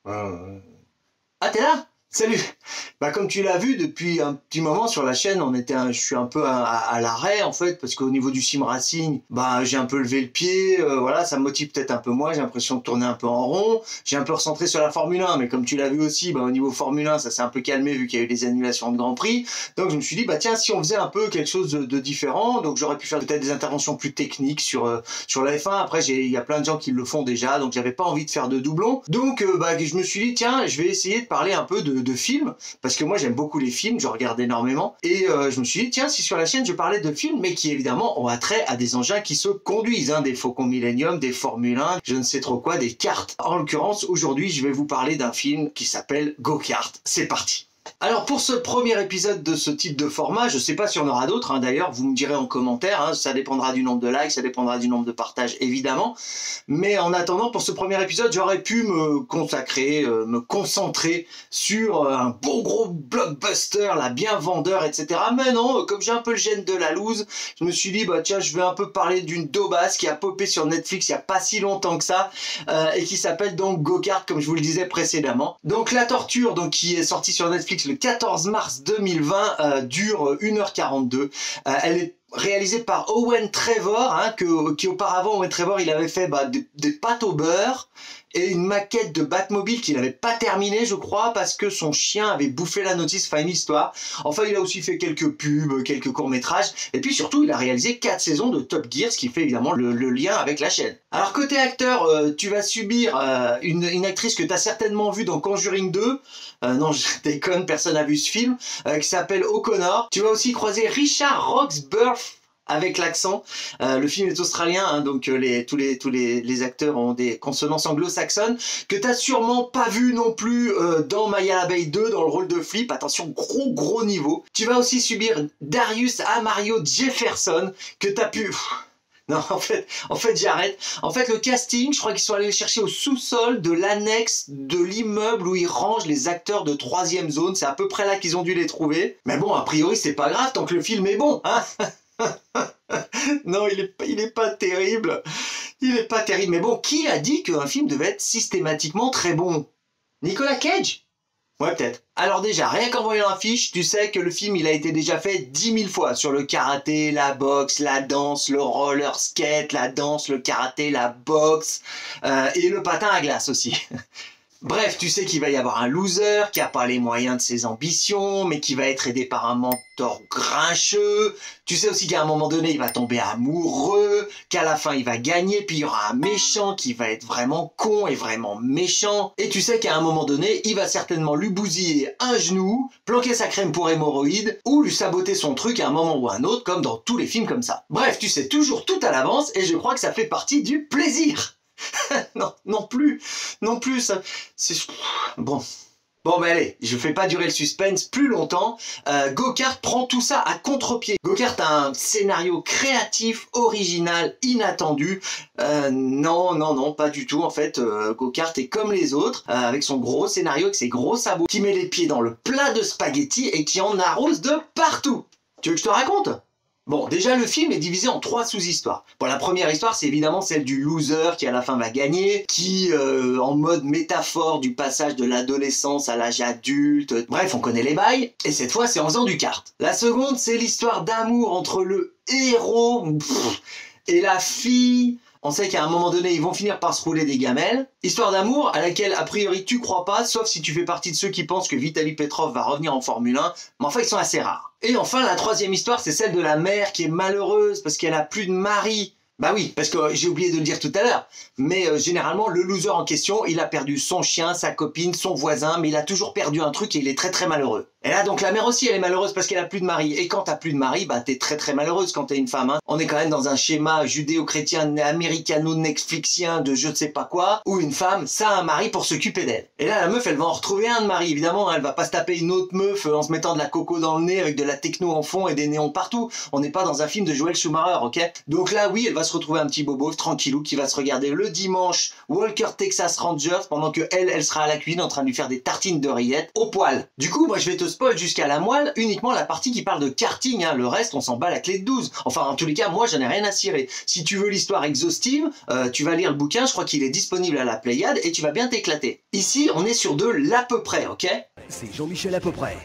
Ah, t'es là? Salut! Bah, comme tu l'as vu, depuis un petit moment sur la chaîne, je suis un peu à l'arrêt, en fait, parce qu'au niveau du sim racing, bah, j'ai un peu levé le pied, voilà, ça me motive peut-être un peu moins, j'ai l'impression de tourner un peu en rond, j'ai un peu recentré sur la Formule 1, mais comme tu l'as vu aussi, bah, au niveau Formule 1, ça s'est un peu calmé vu qu'il y a eu des annulations de Grand Prix, donc je me suis dit, bah, tiens, si on faisait un peu quelque chose de différent, donc j'aurais pu faire peut-être des interventions plus techniques sur la F1, après, il y a plein de gens qui le font déjà, donc j'avais pas envie de faire de doublons, donc, bah, je me suis dit, tiens, je vais essayer de parler un peu de films, parce que moi j'aime beaucoup les films, je regarde énormément, et je me suis dit tiens, si sur la chaîne je parlais de films, mais qui évidemment ont attrait à des engins qui se conduisent, hein, des Faucon Millenium, des Formule 1, je ne sais trop quoi, des karts. En l'occurrence, aujourd'hui je vais vous parler d'un film qui s'appelle Go-Kart. C'est parti. Alors pour ce premier épisode de ce type de format, je sais pas si on aura d'autres, hein, d'ailleurs, vous me direz en commentaire, hein, ça dépendra du nombre de likes, ça dépendra du nombre de partages évidemment, mais en attendant, pour ce premier épisode, j'aurais pu me concentrer sur un bon gros blockbuster, là, bien vendeur, etc. Mais non, comme j'ai un peu le gène de la loose, je me suis dit, bah tiens, je vais un peu parler d'une daubasse qui a popé sur Netflix il y a pas si longtemps que ça, et qui s'appelle donc Go-Kart, comme je vous le disais précédemment. Donc La Torture, donc, qui est sortie sur Netflix le 14 mars 2020, dure 1h42. Elle est réalisée par Owen Trevor, hein, qui auparavant, Owen Trevor, il avait fait des pâtes au beurre et une maquette de Batmobile qu'il n'avait pas terminée, je crois, parce que son chien avait bouffé la notice, enfin une histoire. Enfin, il a aussi fait quelques pubs, quelques courts-métrages, et puis surtout, il a réalisé 4 saisons de Top Gear, ce qui fait évidemment le lien avec la chaîne. Alors, côté acteur, tu vas subir une actrice que tu as certainement vue dans Conjuring 2, non, je déconne, personne n'a vu ce film, qui s'appelle O'Connor. Tu vas aussi croiser Richard Roxburgh, avec l'accent. Le film est australien, hein, donc tous les acteurs ont des consonances anglo-saxonnes, que t'as sûrement pas vu non plus dans Maya l'abeille 2, dans le rôle de Flip. Attention, gros niveau. Tu vas aussi subir Darius Amario Jefferson, que t'as pu... Non, en fait, j'arrête. En fait, le casting, je crois qu'ils sont allés le chercher au sous-sol de l'annexe de l'immeuble où ils rangent les acteurs de 3e zone. C'est à peu près là qu'ils ont dû les trouver. Mais bon, a priori, c'est pas grave tant que le film est bon, hein. Non, il est pas terrible. Il est pas terrible. Mais bon, qui a dit qu'un film devait être systématiquement très bon? Nicolas Cage? Ouais, peut-être. Alors déjà, rien qu'en voyant l'affiche, tu sais que le film, il a été déjà fait 10 000 fois sur le karaté, la boxe, la danse, le roller skate, la danse, le karaté, la boxe, et le patin à glace aussi. Bref, tu sais qu'il va y avoir un loser qui a pas les moyens de ses ambitions, mais qui va être aidé par un mentor grincheux. Tu sais aussi qu'à un moment donné, il va tomber amoureux, qu'à la fin, il va gagner, puis il y aura un méchant qui va être vraiment con et vraiment méchant. Et tu sais qu'à un moment donné, il va certainement lui bousiller un genou, planquer sa crème pour hémorroïdes, ou lui saboter son truc à un moment ou à un autre, comme dans tous les films comme ça. Bref, tu sais toujours tout à l'avance, et je crois que ça fait partie du plaisir. non plus, ça, c'est... Bon, ben allez, je fais pas durer le suspense plus longtemps. Go-Kart prend tout ça à contre-pied. Go-Kart a un scénario créatif, original, inattendu. Non, pas du tout. En fait, Go-Kart est comme les autres, avec son gros scénario, avec ses gros sabots, qui met les pieds dans le plat de spaghettis et qui en arrose de partout. Tu veux que je te raconte ? Bon, déjà, le film est divisé en 3 sous-histoires. Bon, la première histoire, c'est évidemment celle du loser qui, à la fin, va gagner, qui, en mode métaphore du passage de l'adolescence à l'âge adulte. Bref, on connaît les bails. Et cette fois, c'est en faisant du kart. La seconde, c'est l'histoire d'amour entre le héros et la fille. On sait qu'à un moment donné, ils vont finir par se rouler des gamelles. Histoire d'amour à laquelle, a priori, tu crois pas, sauf si tu fais partie de ceux qui pensent que Vitaly Petrov va revenir en Formule 1. Mais enfin, ils sont assez rares. Et enfin, la troisième histoire, c'est celle de la mère qui est malheureuse parce qu'elle a plus de mari. Bah oui, parce que j'ai oublié de le dire tout à l'heure, mais généralement, le loser en question, il a perdu son chien, sa copine, son voisin, mais il a toujours perdu un truc et il est très malheureux. Et là, donc, la mère aussi, elle est malheureuse parce qu'elle a plus de mari. Et quand t'as plus de mari, bah, t'es très malheureuse quand t'es une femme, hein. On est quand même dans un schéma judéo-chrétien, américano-netflixien de je ne sais pas quoi, où une femme, ça a un mari pour s'occuper d'elle. Et là, la meuf, elle va en retrouver un de mari. Évidemment, elle va pas se taper une autre meuf en se mettant de la coco dans le nez avec de la techno en fond et des néons partout. On n'est pas dans un film de Joel Schumacher, ok? Donc là, oui, elle va se retrouver un petit bobo tranquillou qui va se regarder le dimanche Walker Texas Rangers pendant que elle sera à la cuisine en train de lui faire des tartines de rillettes au poil. Du coup, moi je vais te spoil jusqu'à la moelle uniquement la partie qui parle de karting, hein. Le reste on s'en bat la clé de 12. Enfin en tous les cas, moi j'en ai rien à cirer. Si tu veux l'histoire exhaustive, tu vas lire le bouquin, je crois qu'il est disponible à la Pléiade et tu vas bien t'éclater. Ici, on est sur de l'à peu près, ok? C'est Jean-Michel à peu près.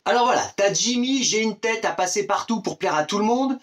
Alors voilà, t'as Jimmy, j'ai une tête à passer partout pour plaire à tout le monde,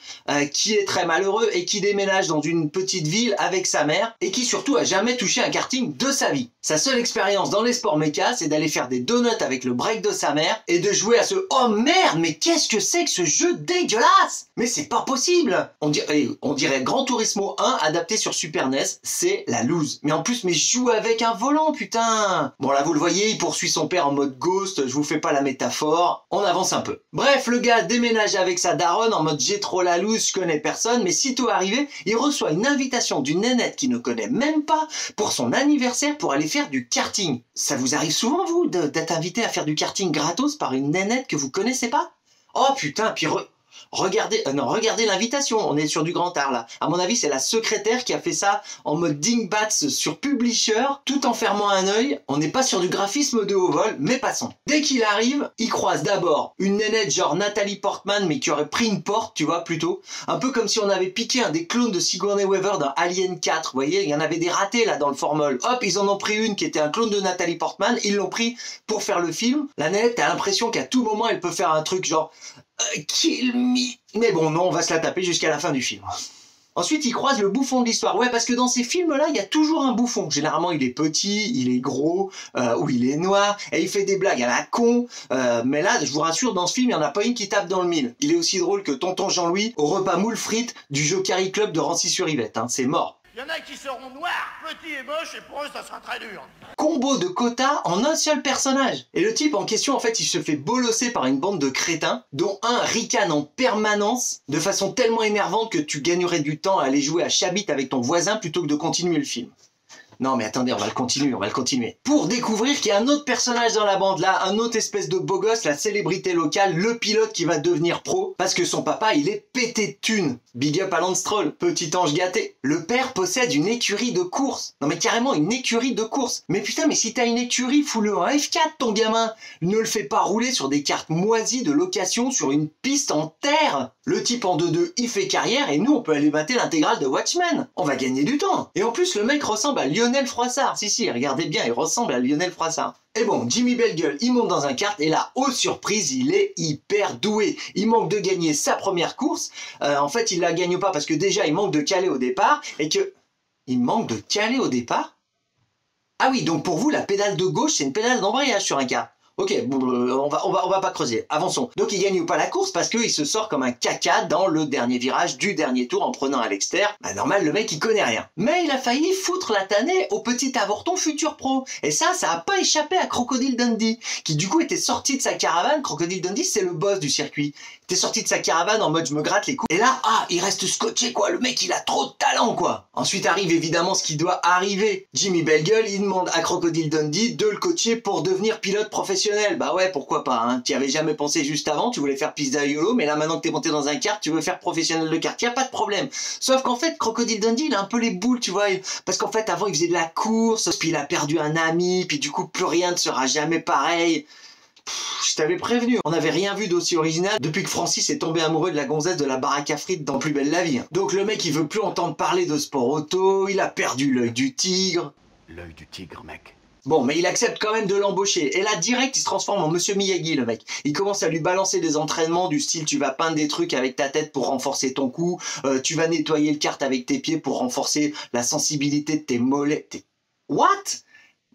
qui est très malheureux et qui déménage dans une petite ville avec sa mère et qui surtout a jamais touché un karting de sa vie. Sa seule expérience dans les sports méca, c'est d'aller faire des donuts avec le break de sa mère et de jouer à ce « Oh merde, mais qu'est-ce que c'est que ce jeu dégueulasse ! Mais c'est pas possible !» On dirait Gran Turismo 1 adapté sur Super NES, c'est la loose. Mais en plus, mais je joue avec un volant, putain. Bon là, vous le voyez, il poursuit son père en mode Ghost, je vous fais pas la métaphore. On avance un peu. Bref, le gars déménage avec sa daronne en mode j'ai trop la loose, je connais personne, mais sitôt arrivé, il reçoit une invitation d'une nénette qu'il ne connaît même pas pour son anniversaire pour aller faire du karting. Ça vous arrive souvent, vous, d'être invité à faire du karting gratos par une nénette que vous connaissez pas? Oh putain, puis regardez l'invitation, on est sur du grand art là. À mon avis, c'est la secrétaire qui a fait ça en mode dingbats sur Publisher, tout en fermant un œil. On n'est pas sur du graphisme de haut vol, mais passons. Dès qu'il arrive, il croise d'abord une nénette genre Nathalie Portman, mais qui aurait pris une porte, tu vois, plutôt. Un peu comme si on avait piqué un des clones de Sigourney Weaver dans Alien 4, vous voyez, il y en avait des ratés là dans le formol. Hop, ils en ont pris une qui était un clone de Nathalie Portman, ils l'ont pris pour faire le film. La nénette a l'impression qu'à tout moment, elle peut faire un truc genre... Kill me. Mais bon, non, on va se la taper jusqu'à la fin du film. Ensuite, il croise le bouffon de l'histoire. Ouais, parce que dans ces films-là, il y a toujours un bouffon. Généralement, il est petit, il est gros, ou il est noir, et il fait des blagues à la con. Mais là, je vous rassure, dans ce film, il n'y en a pas une qui tape dans le mille. Il est aussi drôle que Tonton Jean-Louis au repas moule frites du Jokari Club de Rancy-sur-Yvette. Hein, c'est mort. Il y en a qui seront noirs, petits et moches, et pour eux, ça sera très dur. Combo de quotas en un seul personnage. Et le type en question, en fait, il se fait bolosser par une bande de crétins, dont un ricane en permanence, de façon tellement énervante que tu gagnerais du temps à aller jouer à Chabit avec ton voisin plutôt que de continuer le film. Non mais attendez, on va le continuer. Pour découvrir qu'il y a un autre personnage dans la bande là, un autre espèce de beau gosse, la célébrité locale, le pilote qui va devenir pro, parce que son papa il est pété de thunes. Big up à Lance Stroll, petit ange gâté. Le père possède une écurie de course. Non mais carrément une écurie de course. Mais putain, mais si t'as une écurie, fous-le en F4 ton gamin. Ne le fais pas rouler sur des cartes moisies de location sur une piste en terre. Le type en 2-2, il fait carrière et nous on peut aller mater l'intégrale de Watchmen. On va gagner du temps. Et en plus le mec ressemble à Lionel Froissart. Si, regardez bien, il ressemble à Lionel Froissart. Et bon, Jimmy Bellegueule, il monte dans un kart et là, aux surprises, il est hyper doué. Il manque de gagner sa première course. En fait, il la gagne pas parce que déjà, il manque de caler au départ et que... Il manque de caler au départ? Ah oui, donc pour vous, la pédale de gauche, c'est une pédale d'embrayage sur un kart. Ok, on va pas creuser, avançons. Donc il gagne pas la course parce qu'il se sort comme un caca dans le dernier virage du dernier tour en prenant à l'extérieur. Bah normal, le mec il connaît rien. Mais il a failli foutre la tannée au petit avorton futur pro. Et ça a pas échappé à Crocodile Dundee, qui du coup était sorti de sa caravane. Crocodile Dundee c'est le boss du circuit. Il était sorti de sa caravane en mode je me gratte les couilles. Et là, il reste scotché quoi, le mec il a trop de talent quoi. Ensuite arrive évidemment ce qui doit arriver. Jimmy Bellegueule, il demande à Crocodile Dundee de le coacher pour devenir pilote professionnel. Bah ouais, pourquoi pas, hein. Tu y avais jamais pensé juste avant, tu voulais faire pizza YOLO, mais là maintenant que t'es monté dans un kart, tu veux faire professionnel de kart, y a pas de problème. Sauf qu'en fait, Crocodile Dundee, il a un peu les boules, tu vois, parce qu'en fait, avant, il faisait de la course, puis il a perdu un ami, puis du coup, plus rien ne sera jamais pareil. Je t'avais prévenu, on n'avait rien vu d'aussi original depuis que Francis est tombé amoureux de la gonzesse de la baraque à frites dans Plus belle la vie. Donc le mec, il veut plus entendre parler de sport auto, il a perdu l'œil du tigre. L'œil du tigre, mec. Bon, mais il accepte quand même de l'embaucher. Et là, direct, il se transforme en Monsieur Miyagi, le mec. Il commence à lui balancer des entraînements du style tu vas peindre des trucs avec ta tête pour renforcer ton cou, tu vas nettoyer le kart avec tes pieds pour renforcer la sensibilité de tes mollets. What?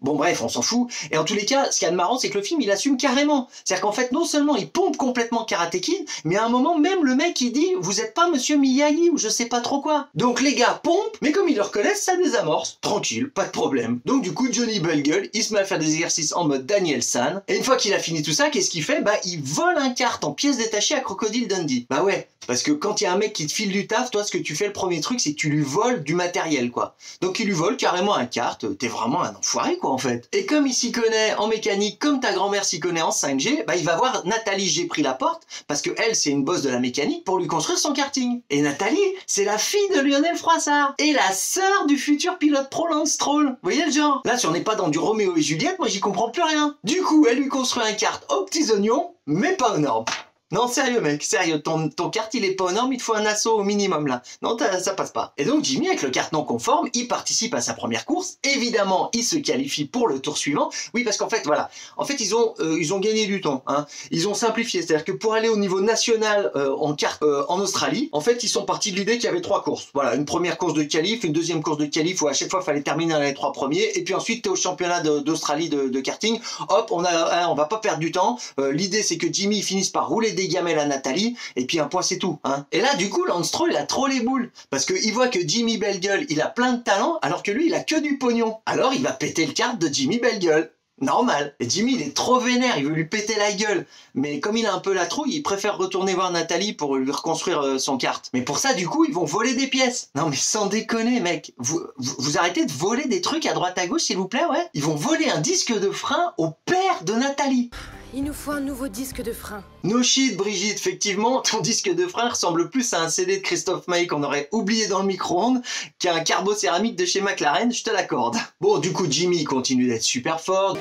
Bon bref, on s'en fout. Et en tous les cas, ce qu'il y a de marrant, c'est que le film, il assume carrément. C'est-à-dire qu'en fait, non seulement il pompe complètement Karate Kid, mais à un moment, même le mec, il dit « Vous êtes pas Monsieur Miyagi ou je sais pas trop quoi ». Donc les gars pompent, mais comme ils le reconnaissent, ça désamorce. Tranquille, pas de problème. Donc du coup, Johnny Bellegueule, il se met à faire des exercices en mode Daniel San. Et une fois qu'il a fini tout ça, qu'est-ce qu'il fait? Bah, il vole un kart en pièces détachées à Crocodile Dundee. Bah ouais, parce que quand il y a un mec qui te file du taf, toi, ce que tu fais, le premier truc, c'est que tu lui voles du matériel, quoi. Donc il lui vole carrément un kart, t'es vraiment un enfoiré, quoi. en fait. Et comme il s'y connaît en mécanique, comme ta grand-mère s'y connaît en 5G, bah il va voir Nathalie J'ai pris la porte, parce que elle c'est une boss de la mécanique pour lui construire son karting. Et Nathalie, c'est la fille de Lionel Froissart et la sœur du futur pilote pro Lance Stroll. Vous voyez le genre? Là, si on n'est pas dans du Roméo et Juliette, moi j'y comprends plus rien. Du coup, elle lui construit un kart aux petits oignons, mais pas aux normes. Non, sérieux mec, sérieux, ton kart il est pas aux normes, il te faut un assaut au minimum là. Non, ça passe pas. Et donc Jimmy, avec le kart non conforme, il participe à sa première course. Évidemment, il se qualifie pour le tour suivant. Oui, parce qu'en fait, voilà. En fait, ils ont gagné du temps. Hein. Ils ont simplifié. C'est-à-dire que pour aller au niveau national en kart en Australie, en fait, ils sont partis de l'idée qu'il y avait 3 courses. Voilà, une première course de qualif, une deuxième course de qualif où à chaque fois, il fallait terminer dans les 3 premiers. Et puis ensuite, t'es au championnat d'Australie de karting. Hop, on va pas perdre du temps. L'idée, c'est que Jimmy finisse par rouler des gamelles à Nathalie. Et puis un point c'est tout. Hein. Et là du coup Lance Stroll il a trop les boules. Parce qu'il voit que Jimmy Bellegueule il a plein de talent alors que lui il a que du pognon. Alors il va péter le kart de Jimmy Bellegueule. Normal. Et Jimmy il est trop vénère, il veut lui péter la gueule. Mais comme il a un peu la trouille, il préfère retourner voir Nathalie pour lui reconstruire son kart. Mais pour ça du coup ils vont voler des pièces. Non mais sans déconner mec. Vous arrêtez de voler des trucs à droite à gauche s'il vous plaît, ouais. Ils vont voler un disque de frein au père de Nathalie. Il nous faut un nouveau disque de frein. No shit, Brigitte, effectivement, ton disque de frein ressemble plus à un CD de Christophe Maé qu'on aurait oublié dans le micro-ondes qu'à un carbo-céramique de chez McLaren, je te l'accorde. Bon, du coup, Jimmy continue d'être super fort.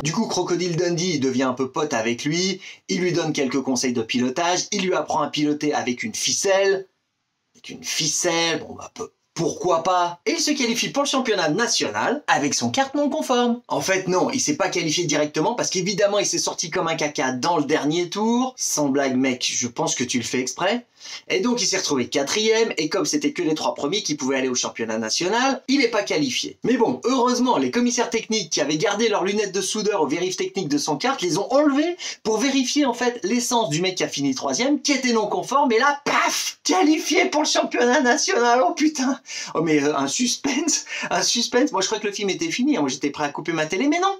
Du coup, Crocodile Dundee devient un peu pote avec lui, il lui donne quelques conseils de pilotage, il lui apprend à piloter avec une ficelle. Avec une ficelle, bon bah pourquoi pas? Et il se qualifie pour le championnat national avec son kart non conforme. En fait non, il s'est pas qualifié directement parce qu'évidemment il s'est sorti comme un caca dans le dernier tour. Sans blague mec, je pense que tu le fais exprès. Et donc il s'est retrouvé 4e et comme c'était que les 3 premiers qui pouvaient aller au championnat national, il n'est pas qualifié. Mais bon, heureusement les commissaires techniques qui avaient gardé leurs lunettes de soudeur au vérif technique de son kart les ont enlevés pour vérifier en fait l'essence du mec qui a fini 3e, qui était non conforme et là, paf, qualifié pour le championnat national. Oh putain. Oh mais un suspense. Moi je crois que le film était fini, hein. Moi j'étais prêt à couper ma télé, mais non.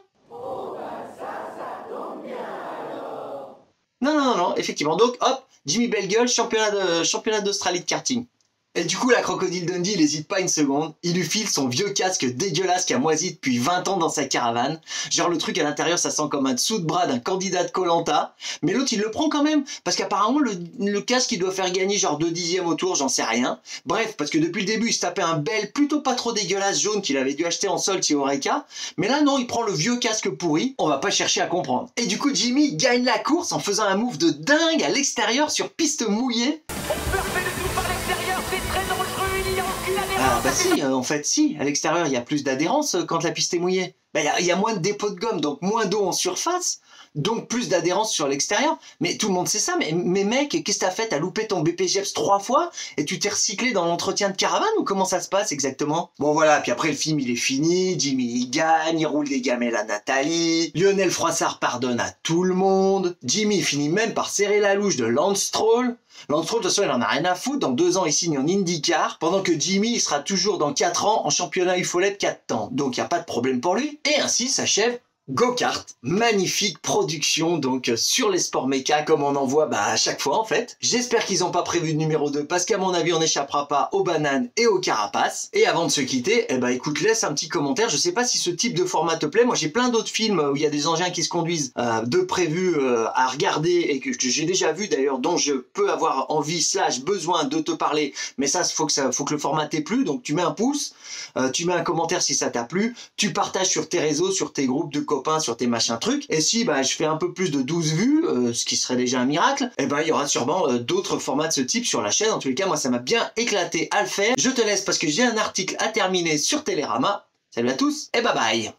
Non, effectivement. Donc hop, Jimmy Bellegueule, championnat d'Australie de karting. Et du coup, la Crocodile Dundee, il hésite pas une seconde. Il lui file son vieux casque dégueulasse qui a moisi depuis 20 ans dans sa caravane. Genre le truc à l'intérieur, ça sent comme un dessous de bras d'un candidat de Koh-Lanta. Mais l'autre, il le prend quand même. Parce qu'apparemment, le casque, il doit faire gagner genre 2 dixièmes au tour, j'en sais rien. Bref, parce que depuis le début, il se tapait un bel, plutôt pas trop dégueulasse jaune qu'il avait dû acheter en solde chez Oreca. Mais là, non, il prend le vieux casque pourri. On va pas chercher à comprendre. Et du coup, Jimmy gagne la course en faisant un move de dingue à l'extérieur sur piste mouillée. Ah bah si, en fait si, à l'extérieur il y a plus d'adhérence quand la piste est mouillée. Bah, il y a moins de dépôt de gomme, donc moins d'eau en surface, donc plus d'adhérence sur l'extérieur. Mais tout le monde sait ça, mais mec, qu'est-ce que t'as fait? T'as loupé ton BPGEPS 3 fois et tu t'es recyclé dans l'entretien de caravane ou comment ça se passe exactement? Bon voilà, puis après le film il est fini, Jimmy il gagne, il roule des gamelles à Nathalie, Lionel Froissart pardonne à tout le monde, Jimmy finit même par serrer la louche de Lance Stroll. Lance Stroll, de toute façon, il en a rien à foutre. Dans 2 ans, il signe en IndyCar. Pendant que Jimmy, il sera toujours dans 4 ans en championnat UFOLET 4 temps. Donc, il n'y a pas de problème pour lui. Et ainsi s'achève Go-Kart. Magnifique production, donc, sur les sports méca, comme on en voit, à chaque fois, en fait. J'espère qu'ils n'ont pas prévu de numéro 2, parce qu'à mon avis, on n'échappera pas aux bananes et aux carapaces. Et avant de se quitter, écoute, laisse un petit commentaire. Je sais pas si ce type de format te plaît. Moi, j'ai plein d'autres films où il y a des engins qui se conduisent de prévus à regarder et que j'ai déjà vu d'ailleurs, dont je peux avoir envie / besoin de te parler. Mais ça, faut que le format t'ait plu. Donc, tu mets un pouce, tu mets un commentaire si ça t'a plu, tu partages sur tes réseaux, sur tes groupes de copains, sur tes machins trucs. Et si je fais un peu plus de 12 vues, ce qui serait déjà un miracle, il y aura sûrement d'autres formats de ce type sur la chaîne. En tous les cas, moi, ça m'a bien éclaté à le faire. Je te laisse parce que j'ai un article à terminer sur Télérama. Salut à tous et bye bye.